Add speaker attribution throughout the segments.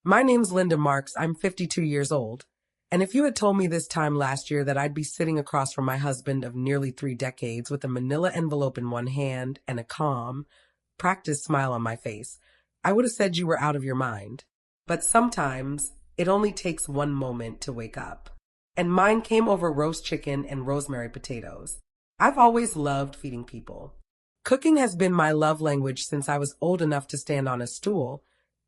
Speaker 1: My name's Linda Marks. I'm 52 years old. And if you had told me this time last year that I'd be sitting across from my husband of nearly 3 decades with a manila envelope in one hand and a calm, practiced smile on my face, I would have said you were out of your mind. But sometimes it only takes one moment to wake up. And mine came over roast chicken and rosemary potatoes. I've always loved feeding people. Cooking has been my love language since I was old enough to stand on a stool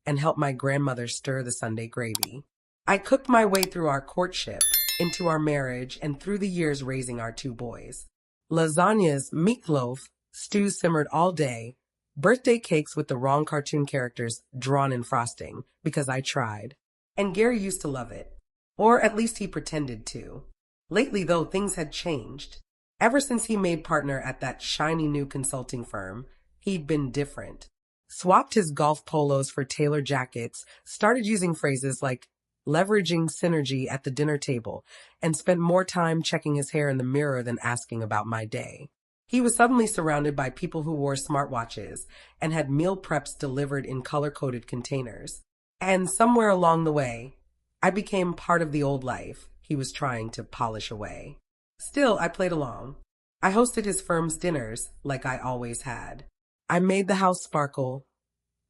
Speaker 1: and help my grandmother stir the Sunday gravy. I cooked my way through our courtship, into our marriage, and through the years raising our 2 boys. Lasagnas, meatloaf, stews simmered all day, birthday cakes with the wrong cartoon characters drawn in frosting, because I tried. And Gary used to love it. Or at least he pretended to. Lately, though, things had changed. Ever since he made partner at that shiny new consulting firm, he'd been different. Swapped his golf polos for tailored jackets, started using phrases like leveraging synergy at the dinner table, and spent more time checking his hair in the mirror than asking about my day. He was suddenly surrounded by people who wore smartwatches and had meal preps delivered in color-coded containers. And somewhere along the way, I became part of the old life he was trying to polish away. Still, I played along. I hosted his firm's dinners like I always had. I made the house sparkle,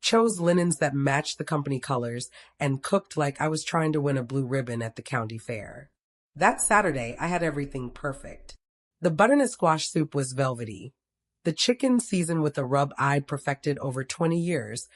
Speaker 1: chose linens that matched the company colors, and cooked like I was trying to win a blue ribbon at the county fair. That Saturday, I had everything perfect. The butternut squash soup was velvety. The chicken seasoned with a rub I'd perfected over 20 years.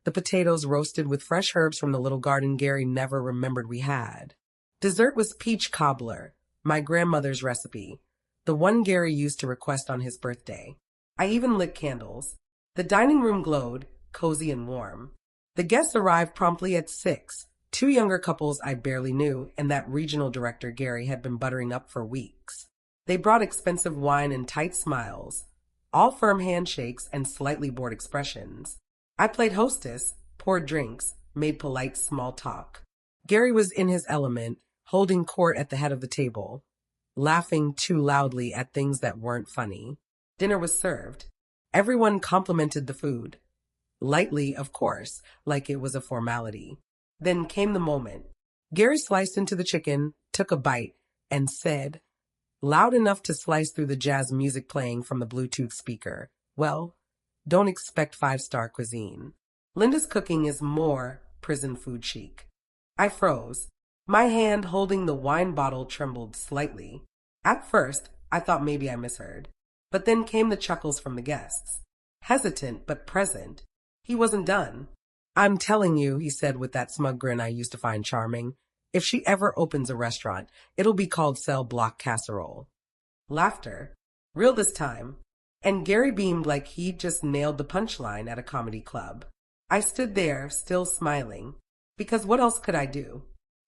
Speaker 1: The potatoes roasted with fresh herbs from the little garden Gary never remembered we had. Dessert was peach cobbler, my grandmother's recipe, the one Gary used to request on his birthday. I even lit candles. The dining room glowed, cozy and warm. The guests arrived promptly at 6, 2 younger couples I barely knew, and that regional director Gary had been buttering up for weeks. They brought expensive wine and tight smiles, all firm handshakes and slightly bored expressions. I played hostess, poured drinks, made polite small talk. Gary was in his element, holding court at the head of the table, laughing too loudly at things that weren't funny. Dinner was served. Everyone complimented the food. Lightly, of course, like it was a formality. Then came the moment. Gary sliced into the chicken, took a bite, and said, loud enough to slice through the jazz music playing from the Bluetooth speaker, "Well, don't expect 5-star cuisine. Linda's cooking is more prison food chic." I froze. My hand holding the wine bottle trembled slightly. At first, I thought maybe I misheard. But then came the chuckles from the guests. Hesitant but present. He wasn't done. "I'm telling you," he said with that smug grin I used to find charming, "if she ever opens a restaurant, it'll be called Cell Block Casserole." Laughter. Real this time. And Gary beamed like he'd just nailed the punchline at a comedy club. I stood there, still smiling, because what else could I do?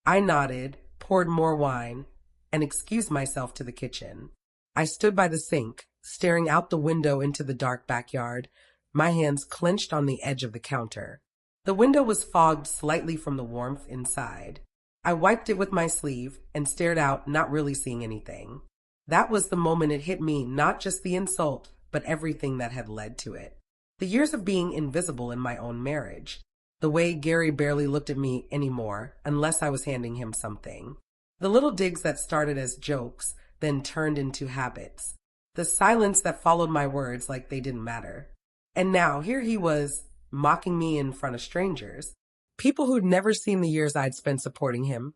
Speaker 1: I nodded, poured more wine, and excused myself to the kitchen. I stood by the sink, staring out the window into the dark backyard, my hands clenched on the edge of the counter. The window was fogged slightly from the warmth inside. I wiped it with my sleeve and stared out, not really seeing anything. That was the moment it hit me, not just the insult, but everything that had led to it. The years of being invisible in my own marriage. The way Gary barely looked at me anymore, unless I was handing him something. The little digs that started as jokes, then turned into habits. The silence that followed my words like they didn't matter. And now, here he was, mocking me in front of strangers. People who'd never seen the years I'd spent supporting him.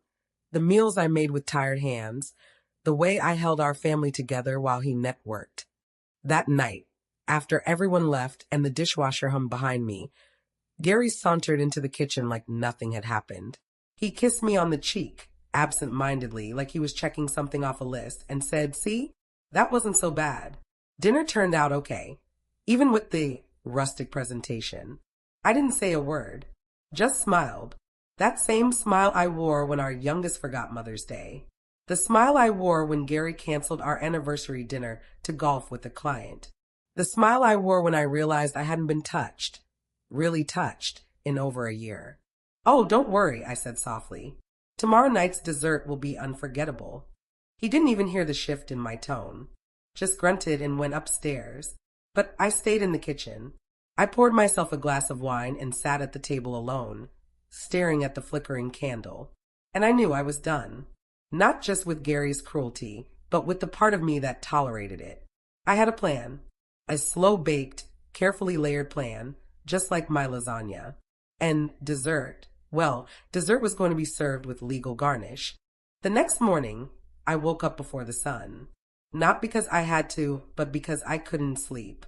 Speaker 1: The meals I made with tired hands. The way I held our family together while he networked. That night, after everyone left and the dishwasher hummed behind me, Gary sauntered into the kitchen like nothing had happened. He kissed me on the cheek, absent-mindedly, like he was checking something off a list, and said, "See, that wasn't so bad." Dinner turned out okay, even with the rustic presentation. I didn't say a word, just smiled. That same smile I wore when our youngest forgot Mother's Day. The smile I wore when Gary canceled our anniversary dinner to golf with a client. The smile I wore when I realized I hadn't been touched, really touched, in over a year. "Oh, don't worry," I said softly. "Tomorrow night's dessert will be unforgettable." He didn't even hear the shift in my tone, just grunted and went upstairs. But I stayed in the kitchen. I poured myself a glass of wine and sat at the table alone, staring at the flickering candle. And I knew I was done. Not just with Gary's cruelty, but with the part of me that tolerated it. I had a plan. A slow-baked, carefully layered plan, just like my lasagna. And dessert. Well, dessert was going to be served with legal garnish. The next morning, I woke up before the sun. Not because I had to, but because I couldn't sleep.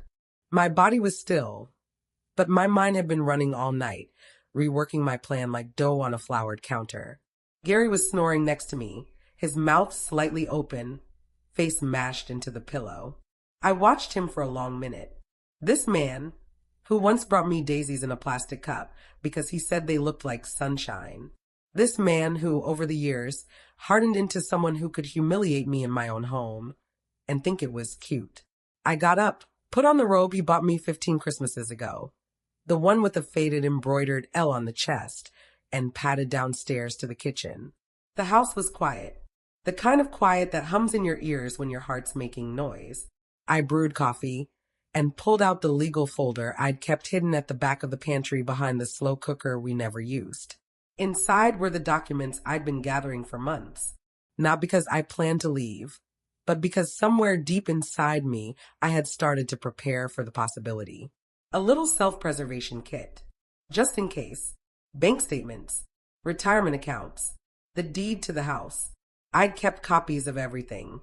Speaker 1: My body was still, but my mind had been running all night, reworking my plan like dough on a floured counter. Gary was snoring next to me, his mouth slightly open, face mashed into the pillow. I watched him for a long minute. This man, who once brought me daisies in a plastic cup because he said they looked like sunshine. This man who, over the years, hardened into someone who could humiliate me in my own home and think it was cute. I got up, put on the robe he bought me 15 Christmases ago, the one with a faded embroidered L on the chest, and padded downstairs to the kitchen. The house was quiet, the kind of quiet that hums in your ears when your heart's making noise. I brewed coffee and pulled out the legal folder I'd kept hidden at the back of the pantry behind the slow cooker we never used. Inside were the documents I'd been gathering for months, not because I planned to leave, but because somewhere deep inside me I had started to prepare for the possibility. A little self-preservation kit, just in case. Bank statements, retirement accounts, the deed to the house. I'd kept copies of everything,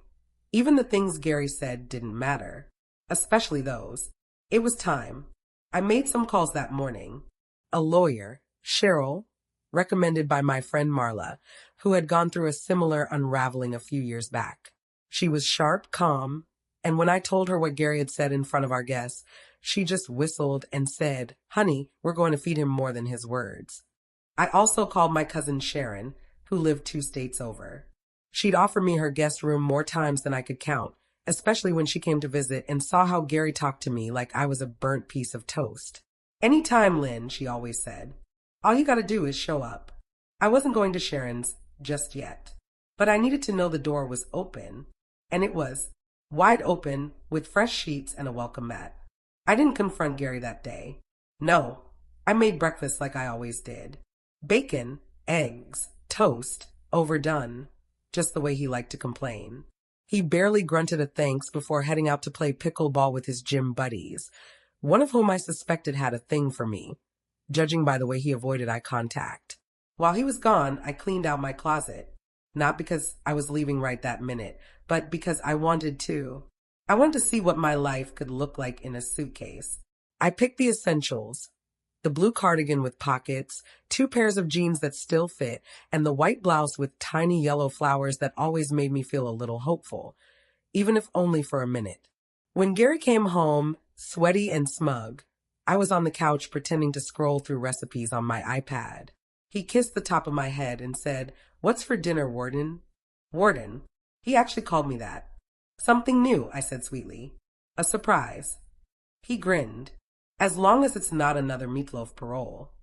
Speaker 1: even the things Gary said didn't matter, especially those. It was time. I made some calls that morning. A lawyer, Cheryl, recommended by my friend Marla, who had gone through a similar unraveling a few years back. She was sharp, calm, and when I told her what Gary had said in front of our guests, she just whistled and said, "Honey, we're going to feed him more than his words." I also called my cousin Sharon, who lived 2 states over. She'd offered me her guest room more times than I could count, especially when she came to visit and saw how Gary talked to me like I was a burnt piece of toast. "Anytime, Lynn," she always said. "All you gotta do is show up." I wasn't going to Sharon's just yet, but I needed to know the door was open, and it was, wide open with fresh sheets and a welcome mat. I didn't confront Gary that day. No, I made breakfast like I always did. Bacon, eggs, toast, overdone, just the way he liked to complain. He barely grunted a thanks before heading out to play pickleball with his gym buddies, one of whom I suspected had a thing for me, judging by the way he avoided eye contact. While he was gone, I cleaned out my closet, not because I was leaving right that minute, but because I wanted to. I wanted to see what my life could look like in a suitcase. I picked the essentials: the blue cardigan with pockets, 2 pairs of jeans that still fit, and the white blouse with tiny yellow flowers that always made me feel a little hopeful, even if only for a minute. When Gary came home, sweaty and smug, I was on the couch pretending to scroll through recipes on my iPad. He kissed the top of my head and said, "What's for dinner, Warden?" Warden. He actually called me that. "Something new," I said sweetly. "A surprise." He grinned. "As long as it's not another meatloaf parole."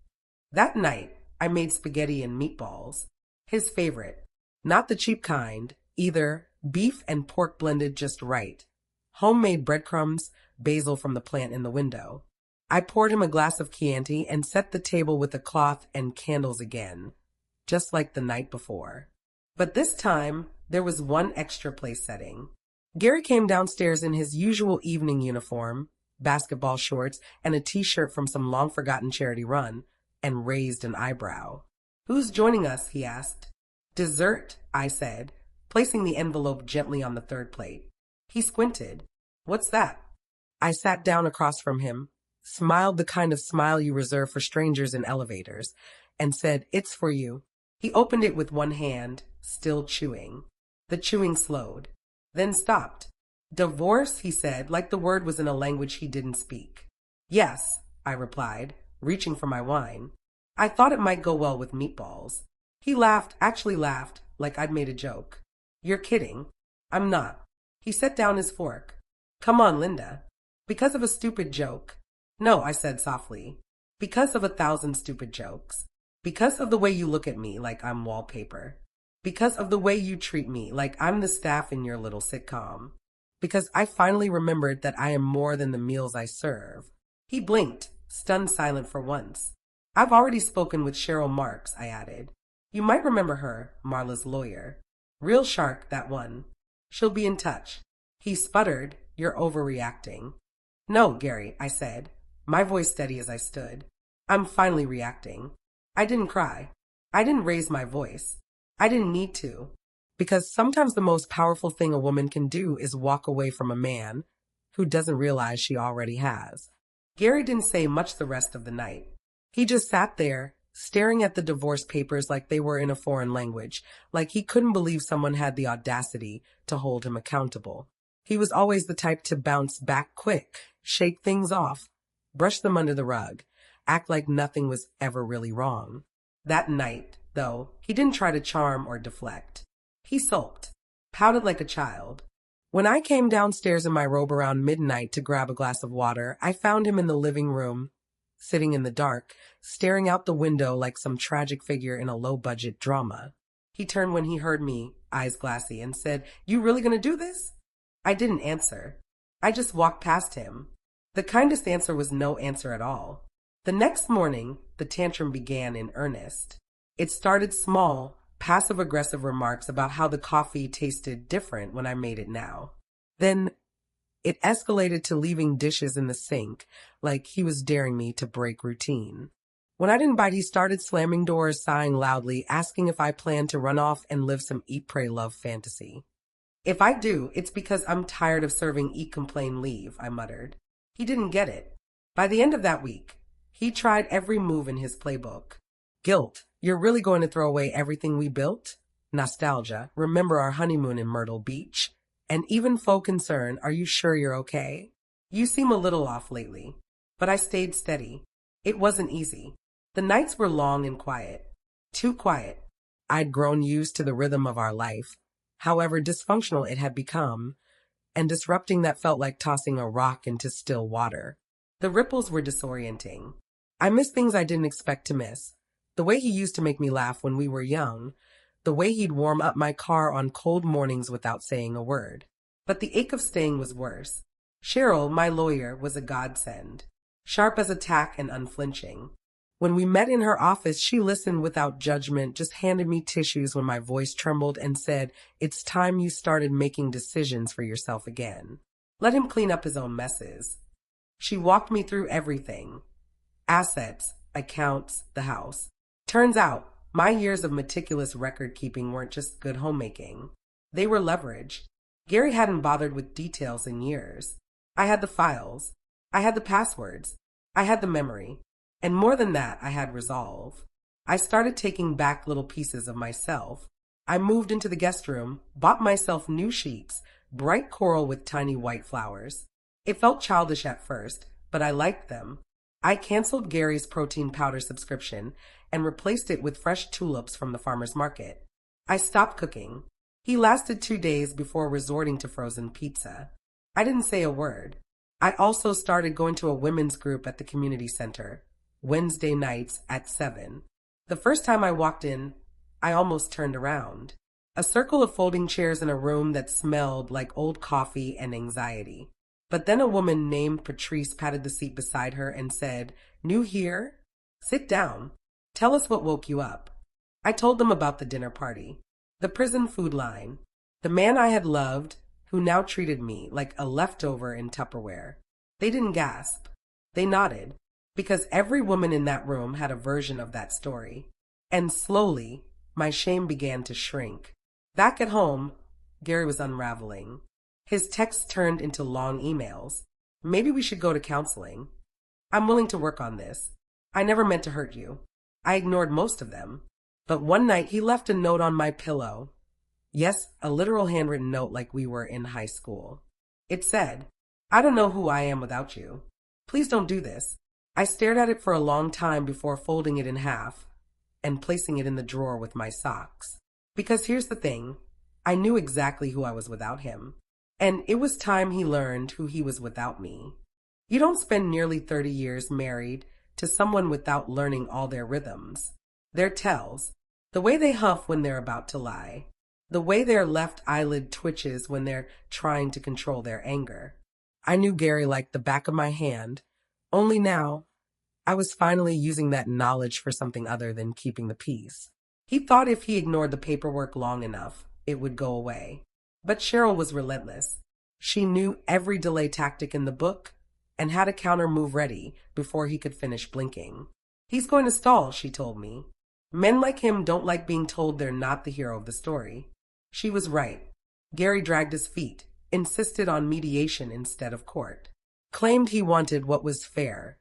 Speaker 1: That night, I made spaghetti and meatballs. His favorite. Not the cheap kind, either. Beef and pork blended just right. Homemade breadcrumbs, basil from the plant in the window. I poured him a glass of Chianti and set the table with a cloth and candles again, just like the night before. But this time, there was one extra place setting. Gary came downstairs in his usual evening uniform, basketball shorts, and a t-shirt from some long-forgotten charity run, and raised an eyebrow. "Who's joining us?" he asked. "Dessert," I said, placing the envelope gently on the third plate. He squinted. "What's that?" I sat down across from him, smiled the kind of smile you reserve for strangers in elevators, and said, "It's for you." He opened it with one hand, still chewing. The chewing slowed, then stopped. "Divorce," he said, like the word was in a language he didn't speak. "Yes," I replied, reaching for my wine. I thought it might go well with meatballs. He laughed, actually laughed, like I'd made a joke. "You're kidding." "I'm not." He set down his fork. "Come on, Linda." "Because of a stupid joke." "No," I said softly. "Because of 1,000 stupid jokes. Because of the way you look at me like I'm wallpaper. Because of the way you treat me like I'm the staff in your little sitcom. Because I finally remembered that I am more than the meals I serve." He blinked, stunned silent for once. I've already spoken with Cheryl Marks, I added. You might remember her, Marla's lawyer. Real shark, that one. She'll be in touch. He sputtered. You're overreacting. No, Gary, I said, my voice steady as I stood. I'm finally reacting. I didn't cry. I didn't raise my voice. I didn't need to. Because sometimes the most powerful thing a woman can do is walk away from a man who doesn't realize she already has. Gary didn't say much the rest of the night. He just sat there, staring at the divorce papers like they were in a foreign language, like he couldn't believe someone had the audacity to hold him accountable. He was always the type to bounce back quick, shake things off, brush them under the rug, act like nothing was ever really wrong. That night, though, he didn't try to charm or deflect. He sulked, pouted like a child. When I came downstairs in my robe around midnight to grab a glass of water, I found him in the living room, sitting in the dark, staring out the window like some tragic figure in a low-budget drama. He turned when he heard me, eyes glassy, and said, "You really gonna do this?" I didn't answer. I just walked past him. The kindest answer was no answer at all. The next morning, the tantrum began in earnest. It started small, passive-aggressive remarks about how the coffee tasted different when I made it now. Then it escalated to leaving dishes in the sink, like he was daring me to break routine. When I didn't bite, he started slamming doors, sighing loudly, asking if I planned to run off and live some eat, pray, love fantasy. If I do, it's because I'm tired of serving eat, complain, leave, I muttered. He didn't get it. By the end of that week, he tried every move in his playbook. Guilt. You're really going to throw away everything we built? Nostalgia. Remember our honeymoon in Myrtle Beach? And even faux concern. Are you sure you're okay? You seem a little off lately. But I stayed steady. It wasn't easy. The nights were long and quiet. Too quiet. I'd grown used to the rhythm of our life, however dysfunctional it had become, and disrupting that felt like tossing a rock into still water. The ripples were disorienting. I missed things I didn't expect to miss. The way he used to make me laugh when we were young, the way he'd warm up my car on cold mornings without saying a word. But the ache of staying was worse. Cheryl, my lawyer, was a godsend, sharp as a tack and unflinching. When we met in her office, she listened without judgment, just handed me tissues when my voice trembled and said, "It's time you started making decisions for yourself again. Let him clean up his own messes." She walked me through everything. Assets, accounts, the house. Turns out, my years of meticulous record-keeping weren't just good homemaking. They were leverage. Gary hadn't bothered with details in years. I had the files. I had the passwords. I had the memory. And more than that, I had resolve. I started taking back little pieces of myself. I moved into the guest room, bought myself new sheets, bright coral with tiny white flowers. It felt childish at first, but I liked them. I canceled Gary's protein powder subscription and replaced it with fresh tulips from the farmer's market. I stopped cooking. He lasted 2 days before resorting to frozen pizza. I didn't say a word. I also started going to a women's group at the community center, Wednesday nights at 7. The first time I walked in, I almost turned around. A circle of folding chairs in a room that smelled like old coffee and anxiety. But then a woman named Patrice patted the seat beside her and said, "New here? Sit down. Tell us what woke you up." I told them about the dinner party, the prison food line, the man I had loved who now treated me like a leftover in Tupperware. They didn't gasp. They nodded, because every woman in that room had a version of that story. And slowly, my shame began to shrink. Back at home, Gary was unraveling. His texts turned into long emails. "Maybe we should go to counseling. I'm willing to work on this. I never meant to hurt you." I ignored most of them. But one night he left a note on my pillow. Yes, a literal handwritten note like we were in high school. It said, "I don't know who I am without you. Please don't do this." I stared at it for a long time before folding it in half and placing it in the drawer with my socks. Because here's the thing, I knew exactly who I was without him. And it was time he learned who he was without me. You don't spend nearly 30 years married to someone without learning all their rhythms, their tells, the way they huff when they're about to lie, the way their left eyelid twitches when they're trying to control their anger. I knew Gary like the back of my hand, only now I was finally using that knowledge for something other than keeping the peace. He thought if he ignored the paperwork long enough, it would go away. But Cheryl was relentless. She knew every delay tactic in the book and had a counter move ready before he could finish blinking. He's going to stall, she told me. Men like him don't like being told they're not the hero of the story. She was right. Gary dragged his feet, insisted on mediation instead of court, claimed he wanted what was fair,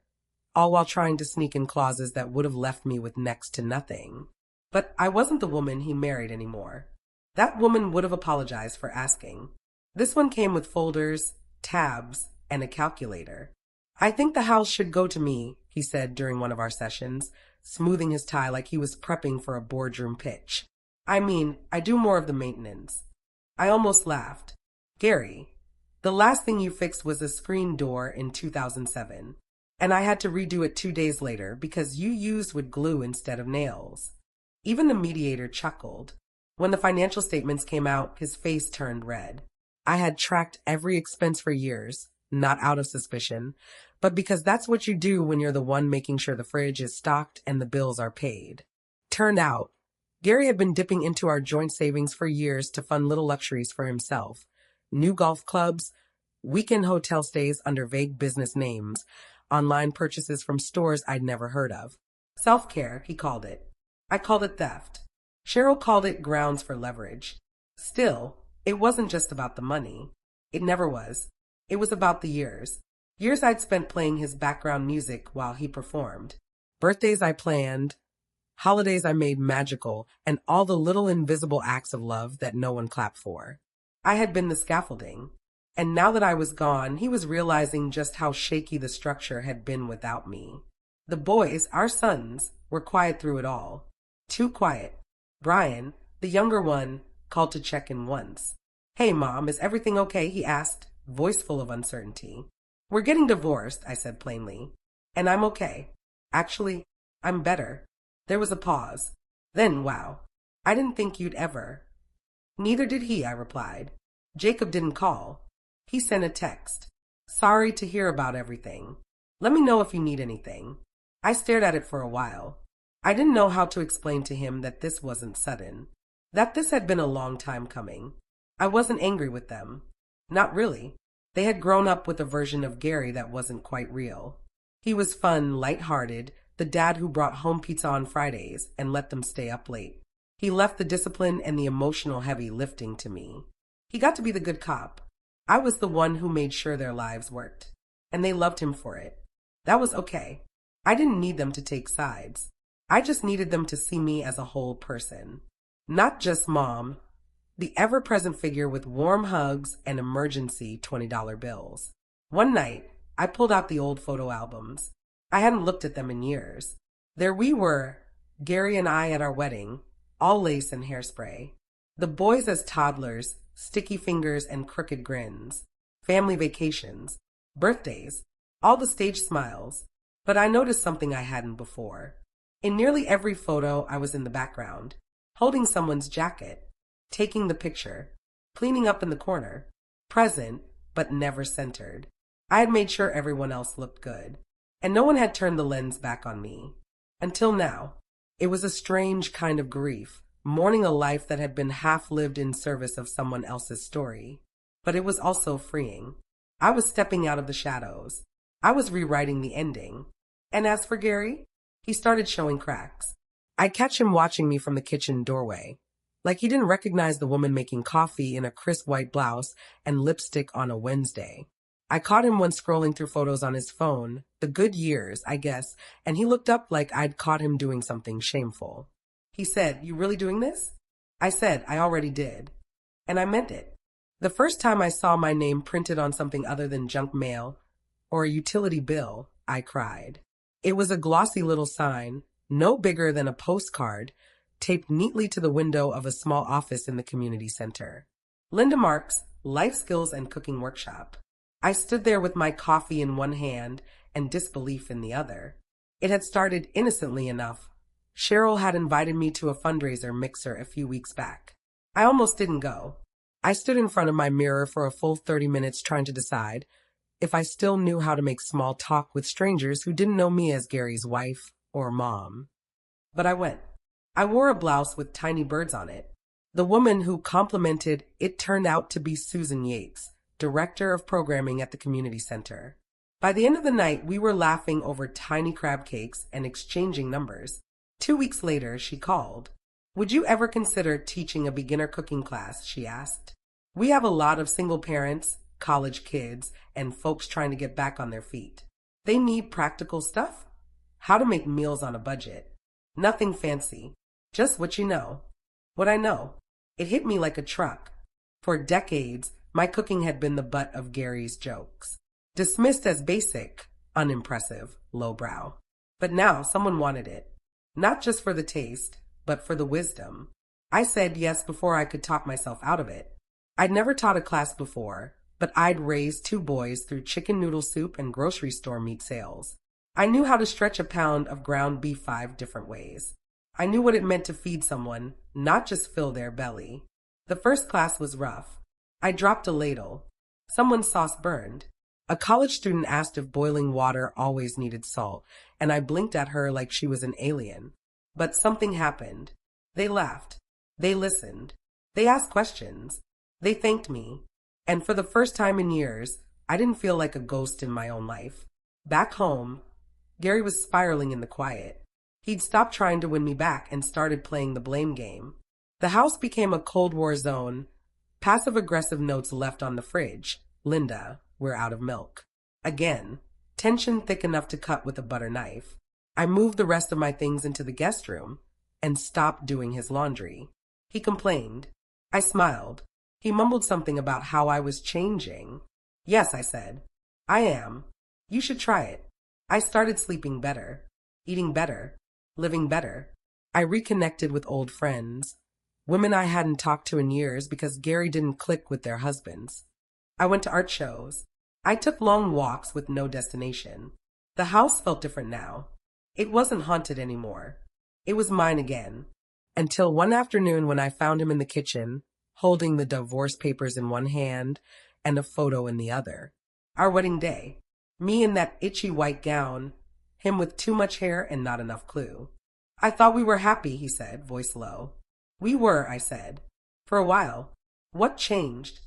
Speaker 1: all while trying to sneak in clauses that would have left me with next to nothing. But I wasn't the woman he married anymore. That woman would have apologized for asking. This one came with folders, tabs, and a calculator. I think the house should go to me, he said during one of our sessions, smoothing his tie like he was prepping for a boardroom pitch. I mean, I do more of the maintenance. I almost laughed. Gary, the last thing you fixed was a screen door in 2007, and I had to redo it 2 days later because you used wood glue instead of nails. Even the mediator chuckled. When the financial statements came out, his face turned red. I had tracked every expense for years, not out of suspicion, but because that's what you do when you're the one making sure the fridge is stocked and the bills are paid. Turned out, Gary had been dipping into our joint savings for years to fund little luxuries for himself. New golf clubs, weekend hotel stays under vague business names, online purchases from stores I'd never heard of. Self-care, he called it. I called it theft. Cheryl called it grounds for leverage. Still, it wasn't just about the money. It never was. It was about the years. Years I'd spent playing his background music while he performed. Birthdays I planned, holidays I made magical, and all the little invisible acts of love that no one clapped for. I had been the scaffolding. And now that I was gone, he was realizing just how shaky the structure had been without me. The boys, our sons, were quiet through it all. Too quiet. Brian, the younger one, called to check in once. Hey, Mom, is everything okay? He asked, voice full of uncertainty. We're getting divorced, I said plainly. And I'm okay. Actually, I'm better. There was a pause. Then, wow, I didn't think you'd ever. Neither did he, I replied. Jacob didn't call. He sent a text. Sorry to hear about everything. Let me know if you need anything. I stared at it for a while. I didn't know how to explain to him that this wasn't sudden, that this had been a long time coming. I wasn't angry with them. Not really. They had grown up with a version of Gary that wasn't quite real. He was fun, light-hearted, the dad who brought home pizza on Fridays and let them stay up late. He left the discipline and the emotional heavy lifting to me. He got to be the good cop. I was the one who made sure their lives worked, and they loved him for it. That was okay. I didn't need them to take sides. I just needed them to see me as a whole person. Not just Mom, the ever-present figure with warm hugs and emergency $20 bills. One night, I pulled out the old photo albums. I hadn't looked at them in years. There we were, Gary and I at our wedding, all lace and hairspray. The boys as toddlers, sticky fingers and crooked grins. Family vacations, birthdays, all the stage smiles. But I noticed something I hadn't before. In nearly every photo, I was in the background, holding someone's jacket, taking the picture, cleaning up in the corner, present, but never centered. I had made sure everyone else looked good, and no one had turned the lens back on me. Until now. It was a strange kind of grief, mourning a life that had been half lived in service of someone else's story. But it was also freeing. I was stepping out of the shadows. I was rewriting the ending. And as for Gary, he started showing cracks. I'd catch him watching me from the kitchen doorway, like he didn't recognize the woman making coffee in a crisp white blouse and lipstick on a Wednesday. I caught him when scrolling through photos on his phone, the good years, I guess, and he looked up like I'd caught him doing something shameful. He said, "You really doing this?" I said, "I already did." And I meant it. The first time I saw my name printed on something other than junk mail or a utility bill, I cried. It was a glossy little sign, no bigger than a postcard, taped neatly to the window of a small office in the community center. Linda Marks, Life Skills and Cooking Workshop. I stood there with my coffee in one hand and disbelief in the other. It had started innocently enough. Cheryl had invited me to a fundraiser mixer a few weeks back. I almost didn't go. I stood in front of my mirror for a full 30 minutes trying to decide, if I still knew how to make small talk with strangers who didn't know me as Gary's wife or mom. But I went. I wore a blouse with tiny birds on it. The woman who complimented it turned out to be Susan Yates, director of programming at the community center. By the end of the night, we were laughing over tiny crab cakes and exchanging numbers. 2 weeks later, she called. "Would you ever consider teaching a beginner cooking class?" she asked. "We have a lot of single parents, college kids, and folks trying to get back on their feet. They need practical stuff. How to make meals on a budget. Nothing fancy, just what you know." What I know. It hit me like a truck. For decades, my cooking had been the butt of Gary's jokes. Dismissed as basic, unimpressive, lowbrow. But now someone wanted it. Not just for the taste, but for the wisdom. I said yes before I could talk myself out of it. I'd never taught a class before, but I'd raised 2 boys through chicken noodle soup and grocery store meat sales. I knew how to stretch a pound of ground beef 5 different ways. I knew what it meant to feed someone, not just fill their belly. The first class was rough. I dropped a ladle. Someone's sauce burned. A college student asked if boiling water always needed salt, and I blinked at her like she was an alien. But something happened. They laughed. They listened. They asked questions. They thanked me. And for the first time in years, I didn't feel like a ghost in my own life. Back home, Gary was spiraling in the quiet. He'd stopped trying to win me back and started playing the blame game. The house became a Cold War zone. Passive-aggressive notes left on the fridge. "Linda, we're out of milk." Again, tension thick enough to cut with a butter knife. I moved the rest of my things into the guest room and stopped doing his laundry. He complained. I smiled. He mumbled something about how I was changing. "Yes," I said. "I am. You should try it." I started sleeping better, eating better, living better. I reconnected with old friends, women I hadn't talked to in years because Gary didn't click with their husbands. I went to art shows. I took long walks with no destination. The house felt different now. It wasn't haunted anymore. It was mine again. Until one afternoon when I found him in the kitchen, holding the divorce papers in one hand and a photo in the other. Our wedding day. Me in that itchy white gown, him with too much hair and not enough clue. "I thought we were happy," he said, voice low. "We were," I said. "For a while." "What changed?"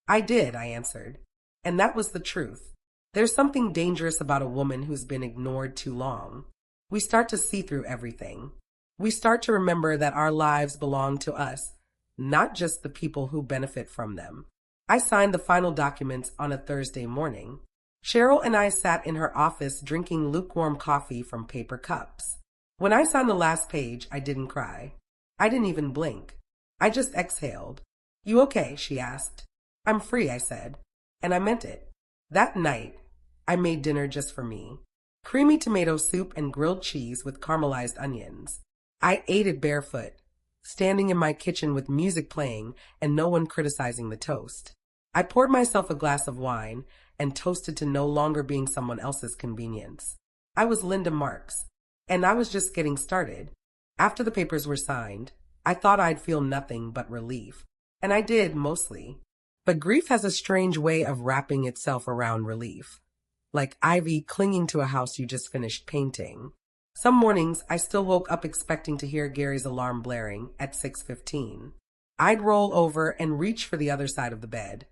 Speaker 1: "I did," I answered. And that was the truth. There's something dangerous about a woman who's been ignored too long. We start to see through everything. We start to remember that our lives belong to us, not just the people who benefit from them. I signed the final documents on a Thursday morning. Cheryl and I sat in her office drinking lukewarm coffee from paper cups. When I signed the last page, I didn't cry. I didn't even blink. I just exhaled. "You okay?" she asked. "I'm free," I said. And I meant it. That night, I made dinner just for me. Creamy tomato soup and grilled cheese with caramelized onions. I ate it barefoot, standing in my kitchen with music playing and no one criticizing the toast. I poured myself a glass of wine and toasted to no longer being someone else's convenience. I was Linda Marks, and I was just getting started. After the papers were signed, I thought I'd feel nothing but relief. And I did, mostly. But grief has a strange way of wrapping itself around relief. Like ivy clinging to a house you just finished painting. Some mornings, I still woke up expecting to hear Gary's alarm blaring at 6:15. I'd roll over and reach for the other side of the bed,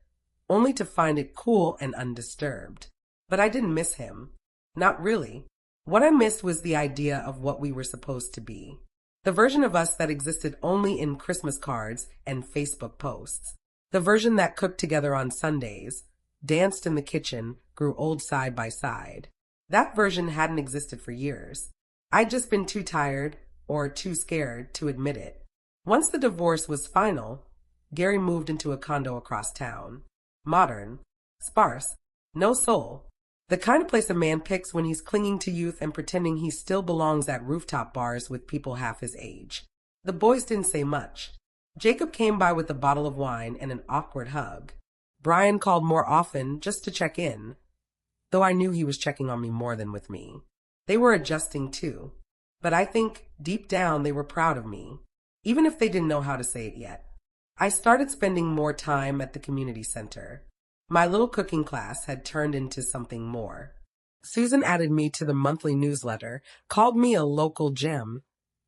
Speaker 1: only to find it cool and undisturbed. But I didn't miss him. Not really. What I missed was the idea of what we were supposed to be. The version of us that existed only in Christmas cards and Facebook posts. The version that cooked together on Sundays, danced in the kitchen, grew old side by side. That version hadn't existed for years. I'd just been too tired or too scared to admit it. Once the divorce was final, Gary moved into a condo across town. Modern, sparse, no soul. The kind of place a man picks when he's clinging to youth and pretending he still belongs at rooftop bars with people half his age. The boys didn't say much. Jacob came by with a bottle of wine and an awkward hug. Brian called more often just to check in, though I knew he was checking on me more than with me. They were adjusting too, but I think deep down they were proud of me, even if they didn't know how to say it yet. I started spending more time at the community center. My little cooking class had turned into something more. Susan added me to the monthly newsletter, called me a local gem,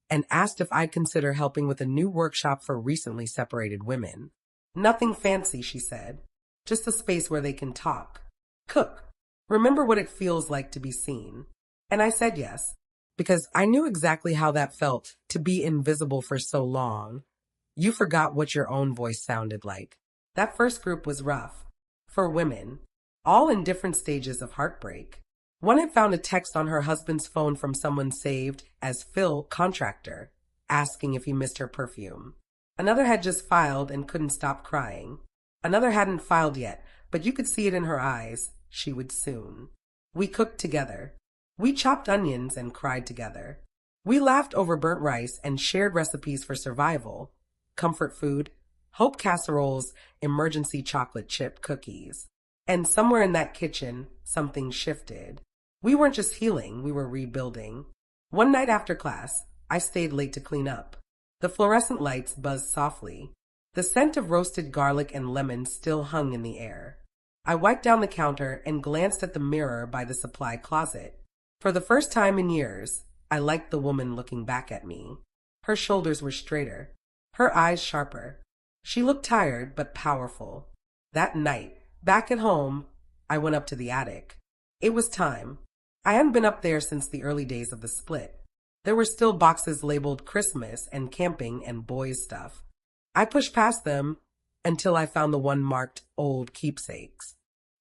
Speaker 1: and asked if I'd consider helping with a new workshop for recently separated women. Nothing fancy, she said. Just a space where they can talk, cook, remember what it feels like to be seen. And I said yes, because I knew exactly how that felt to be invisible for so long. You forgot what your own voice sounded like. That first group was rough. For women, all in different stages of heartbreak. One had found a text on her husband's phone from someone saved as Phil Contractor, asking if he missed her perfume. Another had just filed and couldn't stop crying. Another hadn't filed yet, but you could see it in her eyes. She would soon. We cooked together. We chopped onions and cried together. We laughed over burnt rice and shared recipes for survival. Comfort food, hope casseroles, emergency chocolate chip cookies. And somewhere in that kitchen, something shifted. We weren't just healing, we were rebuilding. One night after class, I stayed late to clean up. The fluorescent lights buzzed softly. The scent of roasted garlic and lemon still hung in the air. I wiped down the counter and glanced at the mirror by the supply closet. For the first time in years, I liked the woman looking back at me. Her shoulders were straighter, her eyes sharper. She looked tired but powerful. That night, back at home, I went up to the attic. It was time. I hadn't been up there since the early days of the split. There were still boxes labeled Christmas and camping and boys' stuff. I pushed past them until I found the one marked old keepsakes.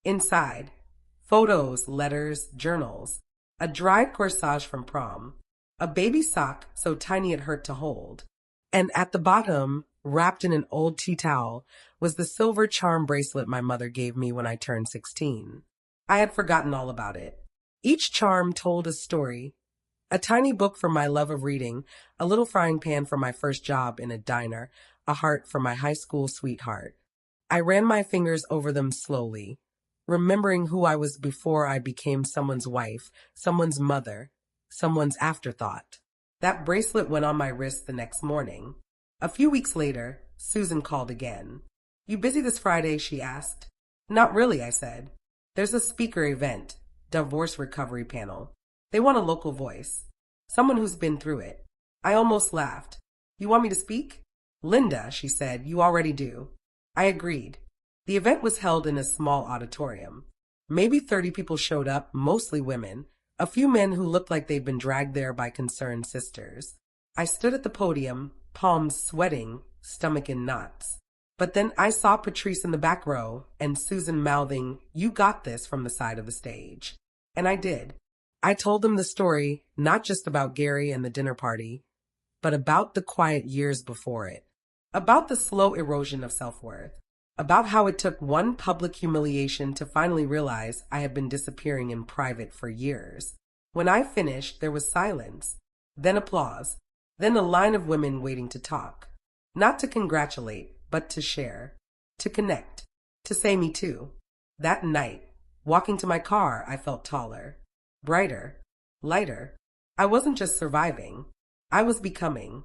Speaker 1: Inside, photos, letters, journals, a dried corsage from prom, a baby sock so tiny it hurt to hold. And at the bottom, wrapped in an old tea towel, was the silver charm bracelet my mother gave me when I turned 16. I had forgotten all about it. Each charm told a story. A tiny book for my love of reading, a little frying pan for my first job in a diner, a heart for my high school sweetheart. I ran my fingers over them slowly, remembering who I was before I became someone's wife, someone's mother, someone's afterthought. That bracelet went on my wrist the next morning. A few weeks later, Susan called again. "You busy this Friday?" she asked. "Not really," I said. "There's a speaker event, divorce recovery panel. They want a local voice, someone who's been through it." I almost laughed. "You want me to speak?" "Linda," she said, "you already do." I agreed. The event was held in a small auditorium. Maybe 30 people showed up, mostly women, a few men who looked like they'd been dragged there by concerned sisters. I stood at the podium, palms sweating, stomach in knots. But then I saw Patrice in the back row and Susan mouthing, "You got this," from the side of the stage. And I did. I told them the story, not just about Gary and the dinner party, but about the quiet years before it. About the slow erosion of self-worth. About how it took one public humiliation to finally realize I had been disappearing in private for years. When I finished, there was silence, then applause, then a line of women waiting to talk. Not to congratulate, but to share, to connect, to say me too. That night, walking to my car, I felt taller, brighter, lighter. I wasn't just surviving, I was becoming.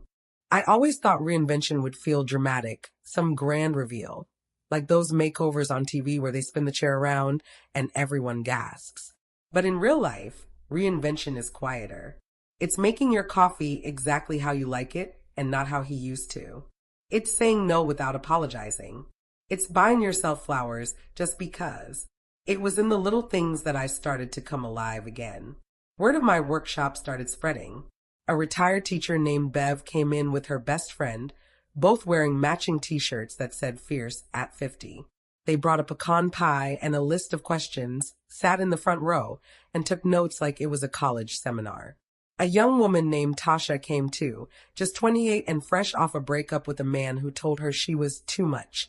Speaker 1: I always thought reinvention would feel dramatic, some grand reveal, like those makeovers on TV where they spin the chair around and everyone gasps. But in real life, reinvention is quieter. It's making your coffee exactly how you like it and not how he used to. It's saying no without apologizing. It's buying yourself flowers just because. It was in the little things that I started to come alive again. Word of my workshop started spreading. A retired teacher named Bev came in with her best friend, both wearing matching t-shirts that said Fierce at 50. They brought a pecan pie and a list of questions, sat in the front row, and took notes like it was a college seminar. A young woman named Tasha came too, just 28 and fresh off a breakup with a man who told her she was too much.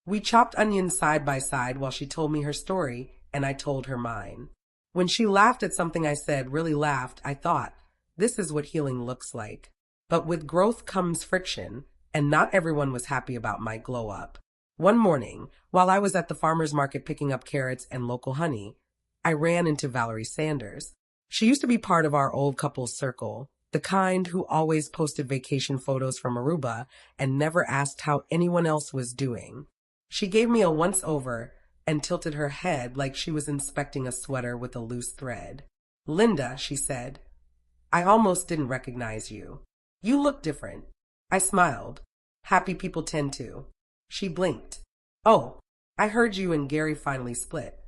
Speaker 1: We chopped onions side by side while she told me her story, and I told her mine. When she laughed at something I said, really laughed, I thought, this is what healing looks like. But with growth comes friction, and not everyone was happy about my glow up. One morning, while I was at the farmer's market picking up carrots and local honey, I ran into Valerie Sanders. She used to be part of our old couples circle, the kind who always posted vacation photos from Aruba and never asked how anyone else was doing. She gave me a once-over, and tilted her head like she was inspecting a sweater with a loose thread. "Linda," she said, "I almost didn't recognize you. You look different." I smiled. Happy people tend to. She blinked. "Oh, I heard you and Gary finally split.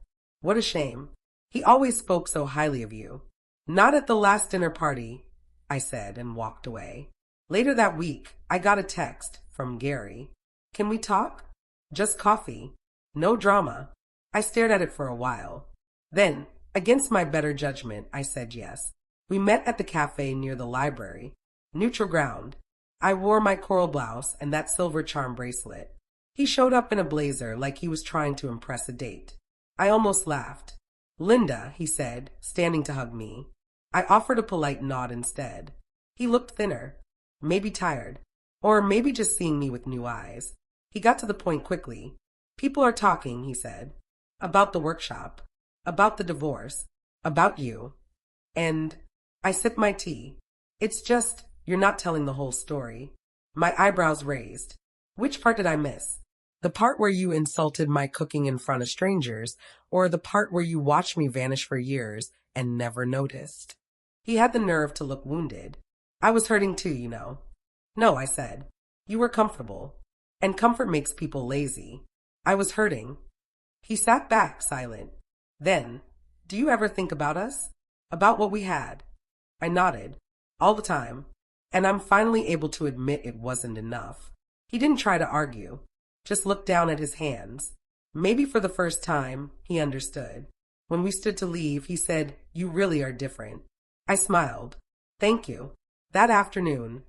Speaker 1: What a shame. He always spoke so highly of you." "Not at the last dinner party," I said and walked away. Later that week, I got a text from Gary. "Can we talk? Just coffee. No drama." I stared at it for a while. Then, against my better judgment, I said yes. We met at the cafe near the library. Neutral ground. I wore my coral blouse and that silver charm bracelet. He showed up in a blazer like he was trying to impress a date. I almost laughed. "Linda," he said, standing to hug me. I offered a polite nod instead. He looked thinner, maybe tired, or maybe just seeing me with new eyes. He got to the point quickly. "People are talking," he said, "about the workshop, about the divorce, about you." And I sipped my tea. "It's just, you're not telling the whole story." My eyebrows raised. "Which part did I miss? The part where you insulted my cooking in front of strangers, or the part where you watched me vanish for years and never noticed?" He had the nerve to look wounded. "I was hurting too, you know." "No," I said. "You were comfortable. And comfort makes people lazy. I was hurting." He sat back, silent. Then, "Do you ever think about us? About what we had?" I nodded. "All the time. And I'm finally able to admit it wasn't enough." He didn't try to argue. Just looked down at his hands. Maybe for the first time, he understood. When we stood to leave, he said, "You really are different." I smiled. "Thank you." That afternoon,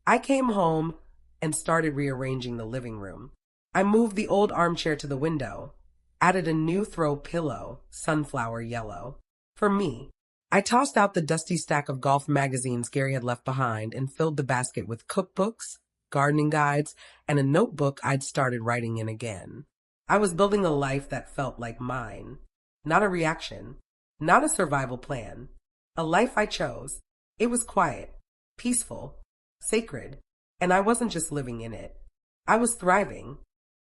Speaker 1: I came home and started rearranging the living room. I moved the old armchair to the window, added a new throw pillow, sunflower yellow. For me, I tossed out the dusty stack of golf magazines Gary had left behind and filled the basket with cookbooks, gardening guides, and a notebook I'd started writing in again. I was building a life that felt like mine. Not a reaction, not a survival plan. A life I chose. It was quiet, peaceful, sacred, and I wasn't just living in it. I was thriving.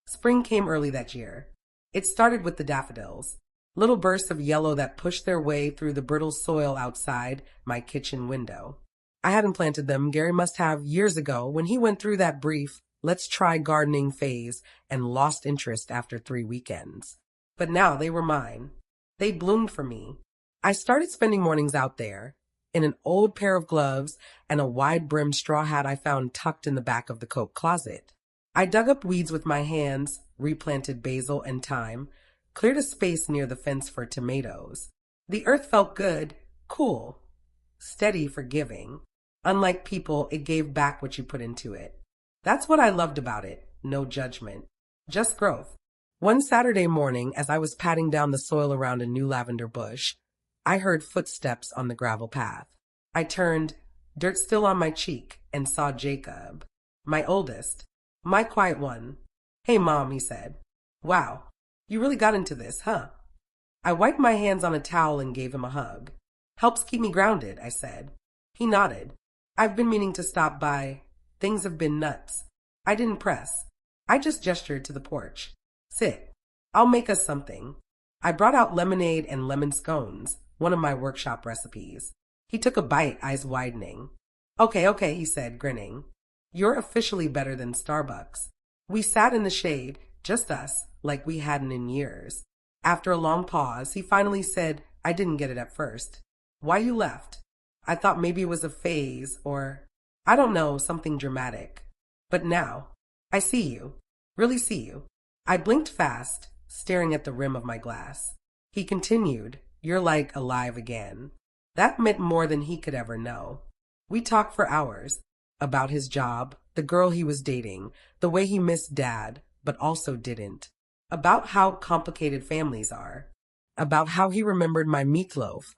Speaker 1: Spring came early that year. It started with the daffodils, little bursts of yellow that pushed their way through the brittle soil outside my kitchen window. I hadn't planted them. Gary must have years ago when he went through that brief "let's try gardening" phase and lost interest after 3 weekends. But now they were mine. They bloomed for me. I started spending mornings out there, in an old pair of gloves and a wide-brimmed straw hat I found tucked in the back of the coat closet. I dug up weeds with my hands, replanted basil and thyme, cleared a space near the fence for tomatoes. The earth felt good, cool, steady, forgiving. Unlike people, it gave back what you put into it. That's what I loved about it. No judgment, just growth. One Saturday morning, as I was patting down the soil around a new lavender bush, I heard footsteps on the gravel path. I turned, dirt still on my cheek, and saw Jacob, my oldest, my quiet one. "Hey, Mom," he said. "Wow, you really got into this, huh?" I wiped my hands on a towel and gave him a hug. "Helps keep me grounded," I said. He nodded. "I've been meaning to stop by. Things have been nuts." I didn't press. I just gestured to the porch. "Sit. I'll make us something." I brought out lemonade and lemon scones, one of my workshop recipes. He took a bite, eyes widening. Okay, he said, grinning. "You're officially better than Starbucks." We sat in the shade, just us, like we hadn't in years. After a long pause, he finally said, "I didn't get it at first. Why you left? I thought maybe it was a phase or, I don't know, something dramatic. But now, I see you. Really see you." I blinked fast, staring at the rim of my glass. He continued, "You're like alive again." That meant more than he could ever know. We talked for hours about his job, the girl he was dating, the way he missed Dad, but also didn't, about how complicated families are, about how he remembered my meatloaf,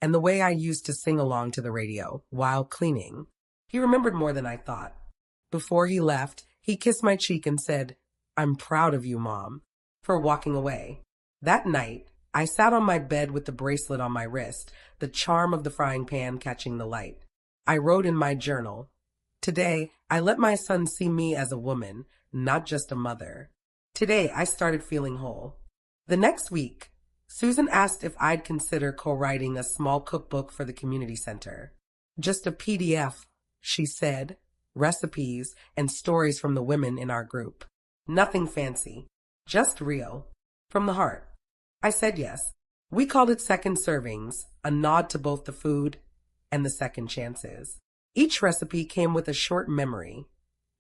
Speaker 1: and the way I used to sing along to the radio while cleaning. He remembered more than I thought. Before he left, he kissed my cheek and said, "I'm proud of you, Mom," for walking away. That night, I sat on my bed with the bracelet on my wrist, the charm of the frying pan catching the light. I wrote in my journal, "Today, I let my son see me as a woman, not just a mother." Today, I started feeling whole. The next week, Susan asked if I'd consider co-writing a small cookbook for the community center. Just a PDF, she said, recipes and stories from the women in our group. Nothing fancy, just real, from the heart. I said yes. We called it Second Servings, a nod to both the food and the second chances. Each recipe came with a short memory,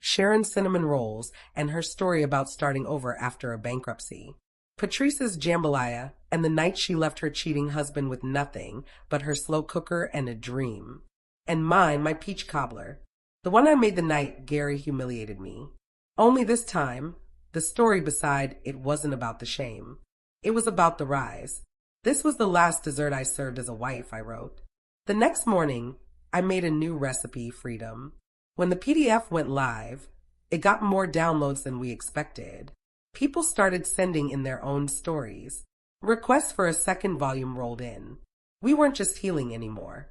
Speaker 1: Sharon's cinnamon rolls, and her story about starting over after a bankruptcy. Patrice's jambalaya, and the night she left her cheating husband with nothing but her slow cooker and a dream. And mine, my peach cobbler, the one I made the night Gary humiliated me. Only this time, the story beside it wasn't about the shame. It was about the rise. This was the last dessert I served as a wife, I wrote. The next morning, I made a new recipe, Freedom. When the PDF went live, it got more downloads than we expected. People started sending in their own stories. Requests for a second volume rolled in. We weren't just healing anymore.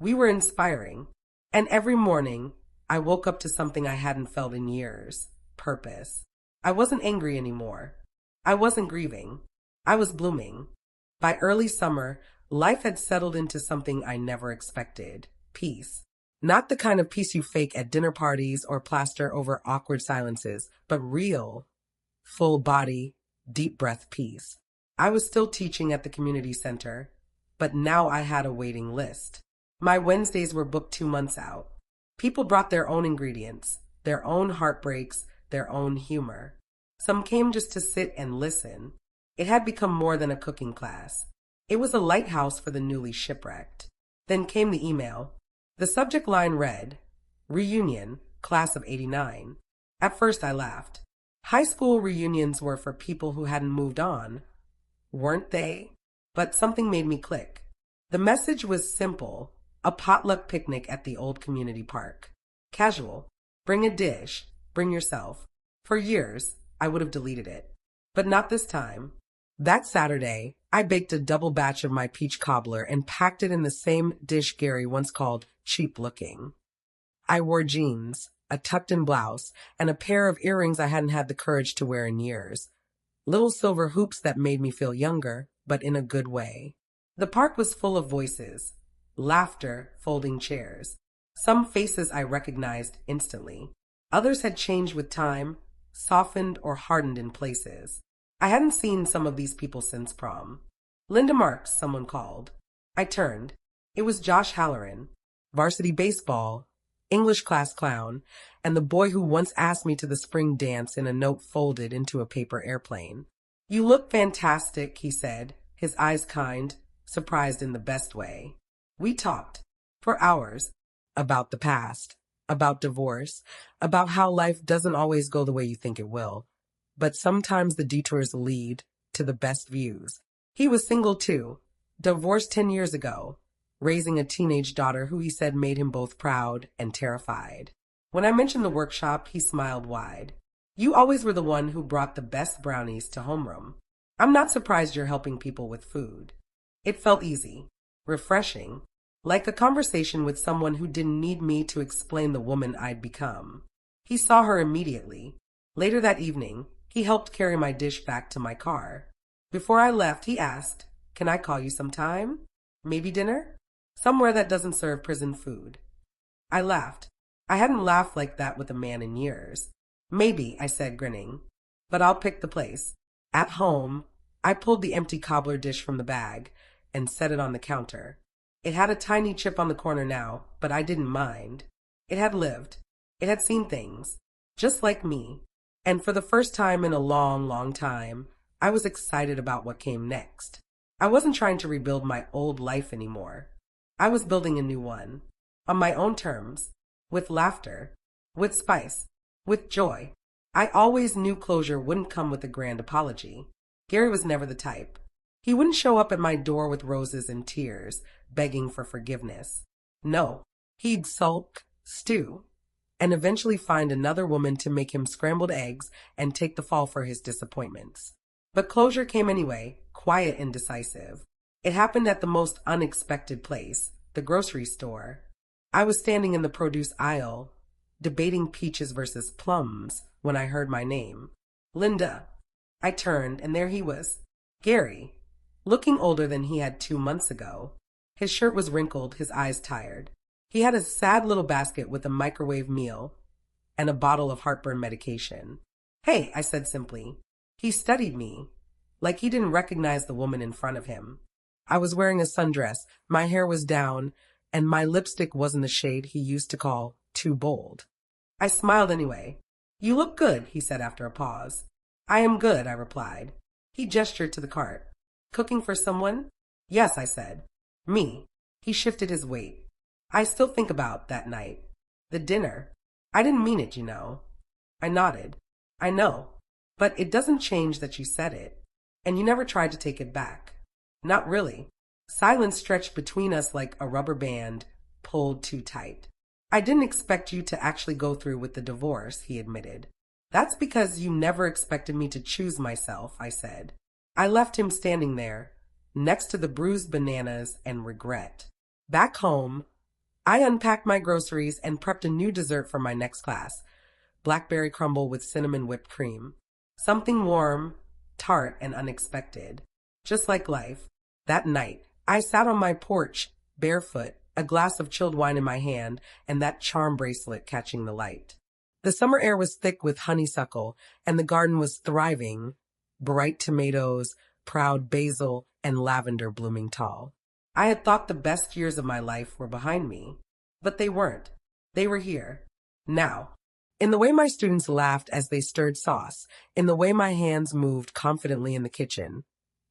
Speaker 1: We were inspiring. And every morning, I woke up to something I hadn't felt in years. Purpose. I wasn't angry anymore. I wasn't grieving. I was blooming. By early summer, life had settled into something I never expected. Peace. Not the kind of peace you fake at dinner parties or plaster over awkward silences, but real, full body, deep breath peace. I was still teaching at the community center, but now I had a waiting list. My Wednesdays were booked 2 months out. People brought their own ingredients, their own heartbreaks, their own humor. Some came just to sit and listen. It had become more than a cooking class. It was a lighthouse for the newly shipwrecked. Then came the email. The subject line read, Reunion, Class of '89. At first I laughed. High school reunions were for people who hadn't moved on, weren't they? But something made me click. The message was simple, a potluck picnic at the old community park. Casual. Bring a dish, bring yourself. For years, I would have deleted it. But not this time. That Saturday, I baked a double batch of my peach cobbler and packed it in the same dish Gary once called cheap looking. I wore jeans, a tucked-in blouse, and a pair of earrings I hadn't had the courage to wear in years. Little silver hoops that made me feel younger, but in a good way. The park was full of voices, laughter, folding chairs. Some faces I recognized instantly. Others had changed with time, softened or hardened in places. I hadn't seen some of these people since prom. Linda Marks, someone called. I turned. It was Josh Halloran, varsity baseball, English class clown, and the boy who once asked me to the spring dance in a note folded into a paper airplane. You look fantastic, he said, his eyes kind, surprised in the best way. We talked, for hours, about the past, about divorce, about how life doesn't always go the way you think it will. But sometimes the detours lead to the best views. He was single too, divorced 10 years ago, raising a teenage daughter who he said made him both proud and terrified. When I mentioned the workshop, he smiled wide. You always were the one who brought the best brownies to homeroom. I'm not surprised you're helping people with food. It felt easy, refreshing, like a conversation with someone who didn't need me to explain the woman I'd become. He saw her immediately. Later that evening, he helped carry my dish back to my car. Before I left, he asked, "Can I call you sometime? Maybe dinner? Somewhere that doesn't serve prison food." I laughed. I hadn't laughed like that with a man in years. "Maybe," I said, grinning. "But I'll pick the place." At home, I pulled the empty cobbler dish from the bag and set it on the counter. It had a tiny chip on the corner now, but I didn't mind. It had lived. It had seen things, just like me. And for the first time in a long, long time, I was excited about what came next. I wasn't trying to rebuild my old life anymore. I was building a new one, on my own terms, with laughter, with spice, with joy. I always knew closure wouldn't come with a grand apology. Gary was never the type. He wouldn't show up at my door with roses and tears, begging for forgiveness. No, he'd sulk, stew, and eventually find another woman to make him scrambled eggs and take the fall for his disappointments. But closure came anyway, quiet and decisive. It happened at the most unexpected place, the grocery store. I was standing in the produce aisle, debating peaches versus plums, when I heard my name. Linda. I turned, and there he was, Gary, looking older than he had 2 months ago. His shirt was wrinkled, his eyes tired. He had a sad little basket with a microwave meal and a bottle of heartburn medication. Hey, I said simply. He studied me, like he didn't recognize the woman in front of him. I was wearing a sundress, my hair was down, and my lipstick wasn't the shade he used to call too bold. I smiled anyway. You look good, he said after a pause. I am good, I replied. He gestured to the cart. Cooking for someone? Yes, I said. Me. He shifted his weight. I still think about that night. The dinner. I didn't mean it, you know. I nodded. I know. But it doesn't change that you said it. And you never tried to take it back. Not really. Silence stretched between us like a rubber band pulled too tight. I didn't expect you to actually go through with the divorce, he admitted. That's because you never expected me to choose myself, I said. I left him standing there, next to the bruised bananas and regret. Back home, I unpacked my groceries and prepped a new dessert for my next class, blackberry crumble with cinnamon whipped cream. Something warm, tart, and unexpected. Just like life. That night, I sat on my porch, barefoot, a glass of chilled wine in my hand, and that charm bracelet catching the light. The summer air was thick with honeysuckle, and the garden was thriving, bright tomatoes, proud basil, and lavender blooming tall. I had thought the best years of my life were behind me, but they weren't. They were here, now. In the way my students laughed as they stirred sauce, in the way my hands moved confidently in the kitchen,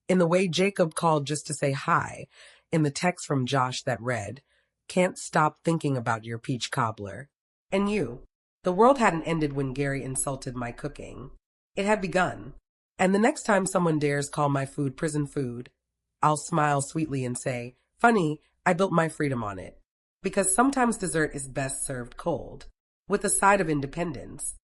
Speaker 1: in the way Jacob called just to say hi, in the text from Josh that read, "Can't stop thinking about your peach cobbler." And you. The world hadn't ended when Gary insulted my cooking. It had begun. And the next time someone dares call my food prison food, I'll smile sweetly and say, "Funny, I built my freedom on it." Because sometimes dessert is best served cold, with a side of independence.